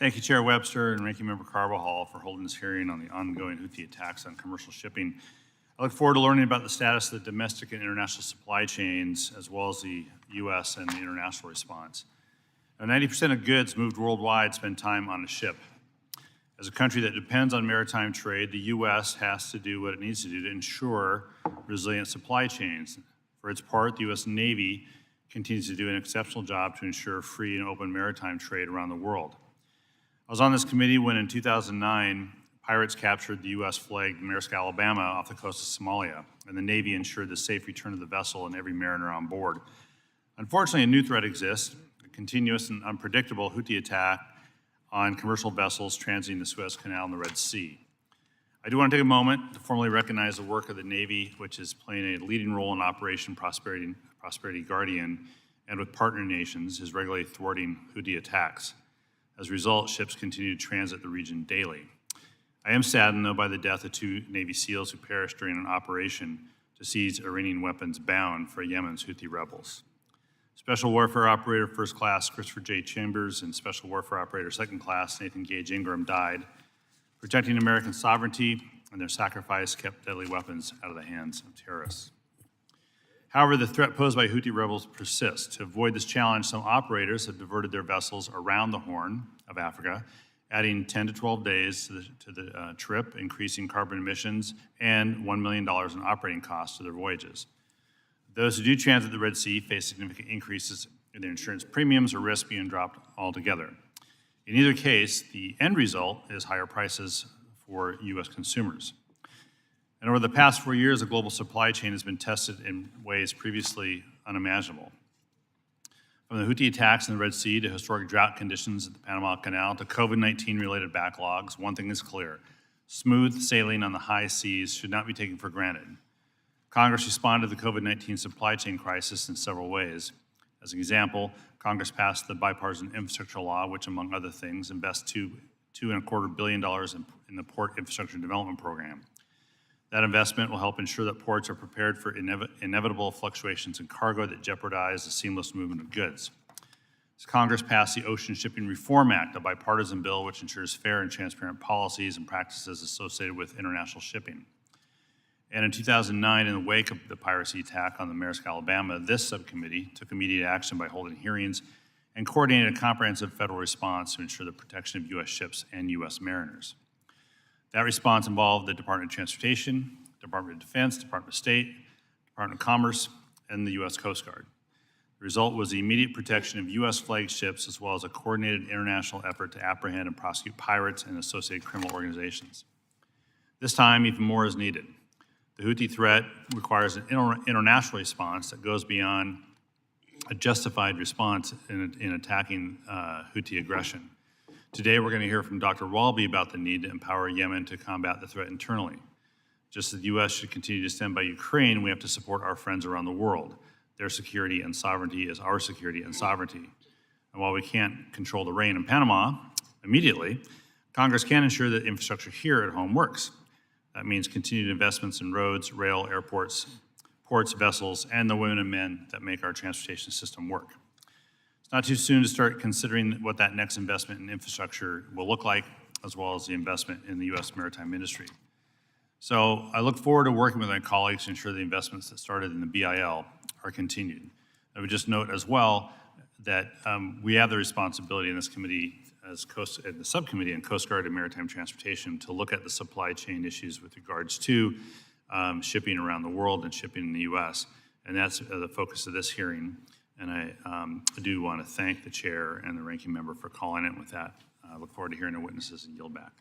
Thank you, Chair Webster and Ranking Member Carbajal, for holding this hearing on the ongoing Houthi attacks on commercial shipping. I look forward to learning about the status of the domestic and international supply chains, as well as the U.S. and the international response. Now, 90% of goods moved worldwide spend time on a ship. As a country that depends on maritime trade, the U.S. has to do what it needs to do to ensure resilient supply chains. For its part, the U.S. Navy continues to do an exceptional job to ensure free and open maritime trade around the world. I was on this committee when, in 2009, pirates captured the U.S.-flagged Menace, Alabama, off the coast of Somalia, and the Navy ensured the safe return of the vessel and every mariner on board. Unfortunately, a new threat exists: a continuous and unpredictable Houthi attack on commercial vessels transiting the Suez Canal and the Red Sea. I do want to take a moment to formally recognize the work of the Navy, which is playing a leading role in Operation Prosperity Guardian, and with partner nations is regularly thwarting Houthi attacks. As a result, ships continue to transit the region daily. I am saddened, though, by the death of 2 Navy SEALs who perished during an operation to seize Iranian weapons bound for Yemen's Houthi rebels. Special Warfare Operator First Class Christopher J. Chambers and Special Warfare Operator Second Class Nathan Gage Ingram died, protecting American sovereignty, and their sacrifice kept deadly weapons out of the hands of terrorists. However, the threat posed by Houthi rebels persists. To avoid this challenge, some operators have diverted their vessels around the Horn of Africa, adding 10 to 12 days to the trip, increasing carbon emissions, and $1 million in operating costs to their voyages. Those who do transit the Red Sea face significant increases in their insurance premiums or risk being dropped altogether. In either case, the end result is higher prices for U.S. consumers. And over the past 4 years, the global supply chain has been tested in ways previously unimaginable. From the Houthi attacks in the Red Sea to historic drought conditions at the Panama Canal to COVID-19 related backlogs, one thing is clear: smooth sailing on the high seas should not be taken for granted. Congress responded to the COVID-19 supply chain crisis in several ways. As an example, Congress passed the bipartisan infrastructure law, which, among other things, invests $2.25 billion in the Port Infrastructure Development Program. That investment will help ensure that ports are prepared for inevitable fluctuations in cargo that jeopardize the seamless movement of goods. As Congress passed the Ocean Shipping Reform Act, a bipartisan bill which ensures fair and transparent policies and practices associated with international shipping. And in 2009, in the wake of the piracy attack on the Menace, Alabama, this subcommittee took immediate action by holding hearings and coordinated a comprehensive federal response to ensure the protection of U.S. ships and U.S. mariners. That response involved the Department of Transportation, Department of Defense, Department of State, Department of Commerce, and the U.S. Coast Guard. The result was the immediate protection of U.S. flagged ships, as well as a coordinated international effort to apprehend and prosecute pirates and associated criminal organizations. This time, even more is needed. The Houthi threat requires an international response that goes beyond a justified response in attacking Houthi aggression. Today, we're going to hear from Dr. Walby about the need to empower Yemen to combat the threat internally. Just as the U.S. should continue to stand by Ukraine, we have to support our friends around the world. Their security and sovereignty is our security and sovereignty. And while we can't control the rain in Panama immediately, Congress can ensure that infrastructure here at home works. That means continued investments in roads, rail, airports, ports, vessels, and the women and men that make our transportation system work. It's not too soon to start considering what that next investment in infrastructure will look like, as well as the investment in the U.S. maritime industry. So I look forward to working with my colleagues to ensure the investments that started in the BIL are continued. I would just note as well that we have the responsibility in this committee, as the subcommittee on Coast Guard and Maritime Transportation, to look at the supply chain issues with regards to shipping around the world and shipping in the U.S. And that's the focus of this hearing. And I do want to thank the chair and the ranking member for calling it. With that, I look forward to hearing the witnesses and yield back.